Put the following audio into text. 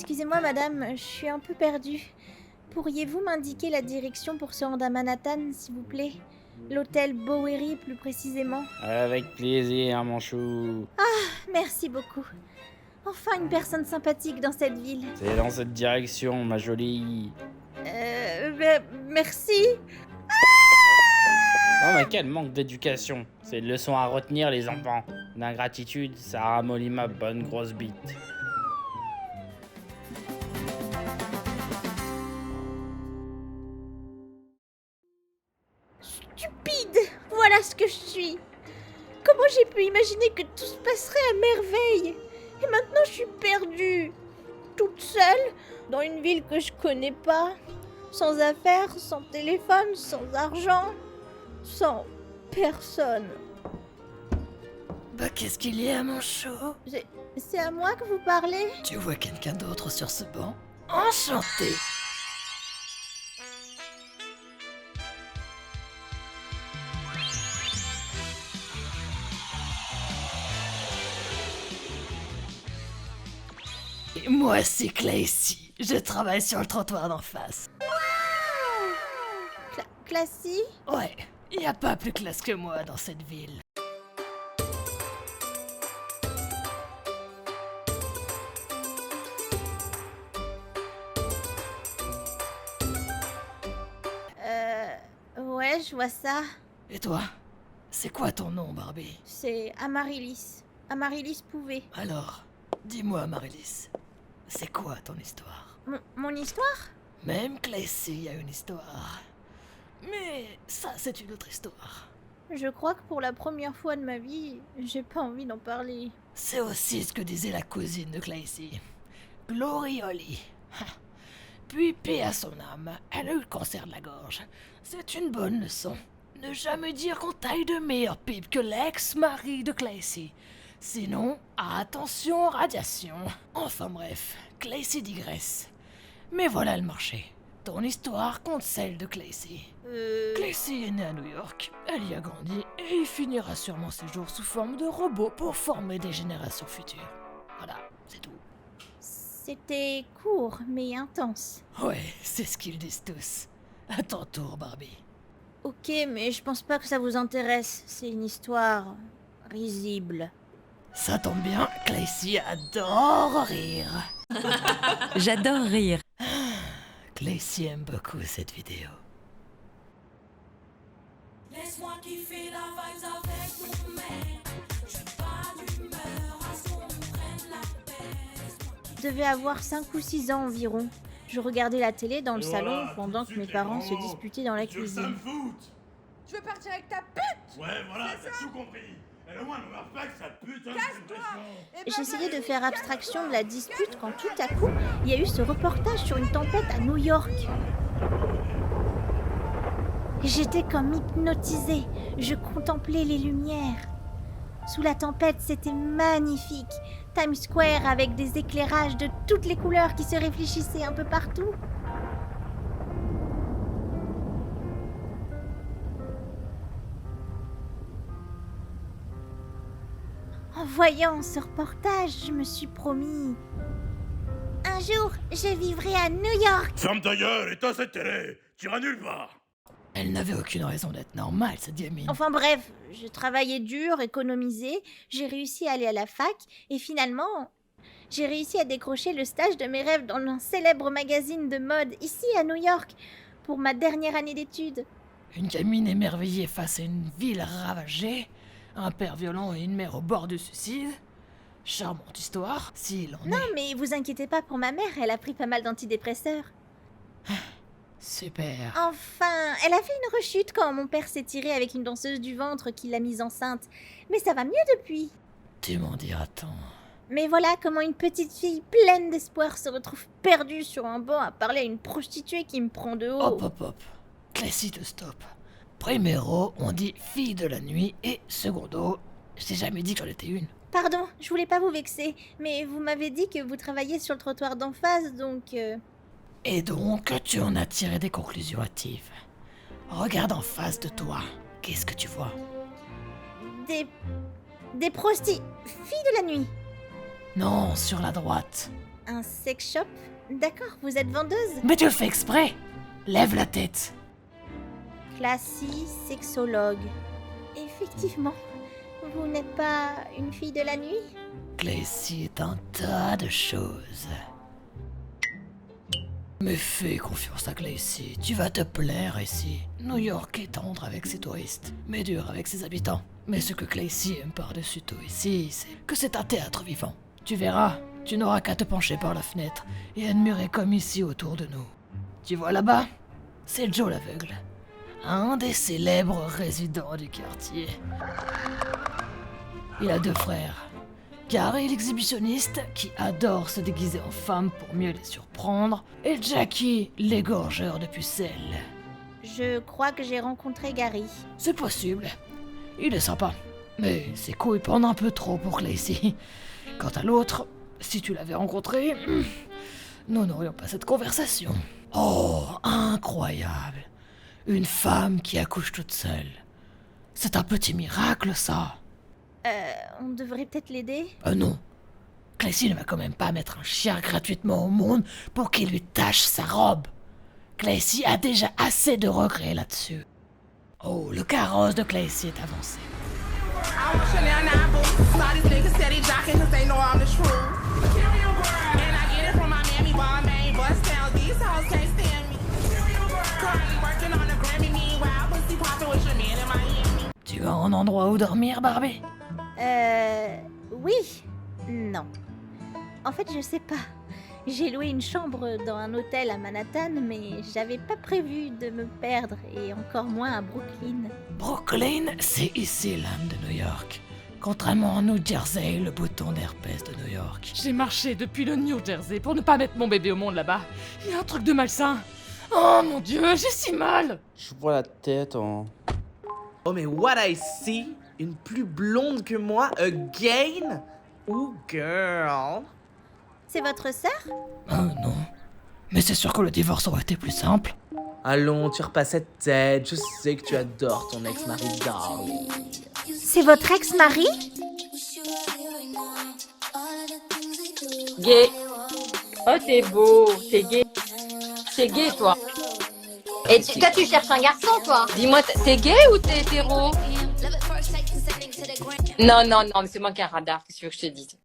Excusez-moi madame, je suis un peu perdue. Pourriez-vous m'indiquer la direction pour se rendre à Manhattan, s'il vous plaît? L'hôtel Bowery, plus précisément. Avec plaisir, mon chou. Merci beaucoup. Enfin une personne sympathique dans cette ville. C'est dans cette direction, ma jolie. Merci. Non mais quel manque d'éducation. C'est une leçon à retenir, les enfants. L'ingratitude, ça ramollit ma bonne grosse bite. Stupide. Voilà ce que je suis. Comment j'ai pu imaginer que tout se passerait à merveille? Et maintenant je suis perdue. Toute seule, dans une ville que je connais pas. Sans affaires, sans téléphone, sans argent. Sans personne. Bah qu'est-ce qu'il y a, mon chou? C'est à moi que vous parlez? Tu vois quelqu'un d'autre sur ce banc? Enchanté! Et moi, c'est Claycy. Je travaille sur le trottoir d'en face. Classy? Ouais, y a pas plus classe que moi dans cette ville. Ouais, je vois ça. Et toi? C'est quoi ton nom, Barbie? C'est Amaryllis. Amaryllis Pouvet. Alors, dis-moi, Marilis, c'est quoi ton histoire? Mon histoire? Même Claycy a une histoire. Mais ça, c'est une autre histoire. Je crois que pour la première fois de ma vie, j'ai pas envie d'en parler. C'est aussi ce que disait la cousine de Claycy, Glory Holly. Puis, paix à son âme, elle a eu le cancer de la gorge. C'est une bonne leçon. Ne jamais dire qu'on taille de meilleure pipe que l'ex-mari de Claycy. Sinon, attention radiation. Enfin bref, Claycy digresse. Mais voilà le marché. Ton histoire contre celle de Claycy. Claycy est né à New York, elle y a grandi et il finira sûrement ses jours sous forme de robot pour former des générations futures. Voilà, c'est tout. C'était court, mais intense. Ouais, c'est ce qu'ils disent tous. À ton tour, Barbie. Ok, mais je pense pas que ça vous intéresse. C'est une histoire risible. Ça tombe bien, Claycy adore rire. J'adore rire. Claycy aime beaucoup cette vidéo. Laisse-moi kiffer la vibes avec mon mec. Je suis pas d'humeur à ce qu'on me prenne la tête. Je devais avoir 5 ou 6 ans environ. Je regardais la télé dans le Et salon voilà, pendant tout de que mes suite, parents les se gros. disputaient dans la Tu veux que ça me cuisine. foute? Tu veux partir avec ta pute? Ouais, voilà, t'as tout compris. Et au moins, ne meurs pas que ça putain de J'essayais de faire abstraction de la dispute quand tout à coup, il y a eu ce reportage sur une tempête à New York. Et j'étais comme hypnotisée. Je contemplais les lumières. Sous la tempête, c'était magnifique. Times Square avec des éclairages de toutes les couleurs qui se réfléchissaient un peu partout. En voyant ce reportage, je me suis promis. Un jour, je vivrai à New York. Ferme ta gueule, éteins cette télé. T'iras nulle part. Elle n'avait aucune raison d'être normale, cette gamine. Enfin bref, je travaillais dur, économisé, j'ai réussi à aller à la fac et finalement, j'ai réussi à décrocher le stage de mes rêves dans un célèbre magazine de mode ici à New York pour ma dernière année d'études. Une gamine émerveillée face à une ville ravagée, un père violent et une mère au bord du suicide. Charmante histoire, s'il en Non est. mais vous inquiétez pas pour ma mère, elle a pris pas mal d'antidépresseurs. Super. Enfin, elle a fait une rechute quand mon père s'est tiré avec une danseuse du ventre qui l'a mise enceinte. Mais ça va mieux depuis. Tu m'en diras tant. Mais voilà comment une petite fille pleine d'espoir se retrouve perdue sur un banc à parler à une prostituée qui me prend de haut. Hop hop hop. Claycy te stop. Primero, on dit fille de la nuit et secondo, j'ai jamais dit que j'en étais une. Pardon, je voulais pas vous vexer, mais vous m'avez dit que vous travailliez sur le trottoir d'en face, donc... Et donc, tu en as tiré des conclusions hâtives. Regarde en face de toi. Qu'est-ce que tu vois? Des filles de la nuit. Non, sur la droite. Un sex shop? D'accord, vous êtes vendeuse? Mais tu le fais exprès. Lève la tête. Classy, sexologue. Effectivement, vous n'êtes pas une fille de la nuit? Claycy est un tas de choses. Mais fais confiance à Claycy, tu vas te plaire ici. New York est tendre avec ses touristes, mais dur avec ses habitants. Mais ce que Claycy aime par-dessus tout ici, c'est que c'est un théâtre vivant. Tu verras, tu n'auras qu'à te pencher par la fenêtre et admirer comme ici autour de nous. Tu vois là-bas? C'est Joe l'aveugle, un des célèbres résidents du quartier. Il a 2 frères. Gary l'exhibitionniste, qui adore se déguiser en femme pour mieux les surprendre, et Jackie l'égorgeur de pucelles. Je crois que j'ai rencontré Gary. C'est possible. Il est sympa. Mais ses couilles pendent un peu trop pour Claycy. Quant à l'autre, si tu l'avais rencontré, nous n'aurions pas cette conversation. Oh, incroyable. Une femme qui accouche toute seule. C'est un petit miracle, ça. On devrait peut-être l'aider? Non. Claycy ne va quand même pas mettre un chien gratuitement au monde pour qu'il lui tache sa robe. Claycy a déjà assez de regrets là-dessus. Oh, le carrosse de Claycy est avancé. Tu as un endroit où dormir, Barbie? Oui. Non. En fait, je sais pas. J'ai loué une chambre dans un hôtel à Manhattan, mais j'avais pas prévu de me perdre, et encore moins à Brooklyn. Brooklyn, c'est ici l'âme de New York. Contrairement à New Jersey, le bouton d'herpès de New York. J'ai marché depuis le New Jersey pour ne pas mettre mon bébé au monde là-bas. Il y a un truc de malsain. Oh mon Dieu, j'ai si mal. Je vois la tête en... Oh mais what I see? Une plus blonde que moi, again? Ooh girl. C'est votre sœur? Oh non. Mais c'est sûr que le divorce aurait été plus simple. Allons, tire pas cette tête, je sais que tu adores ton ex-mari darling. C'est votre ex-mari? Gay. Oh, t'es beau, t'es gay. T'es gay, toi. Et toi, tu cherches un garçon, toi? Dis-moi, t'es gay ou t'es hétéro? Non, mais c'est moi qui ai un radar, qu'est-ce que tu veux que je te dise?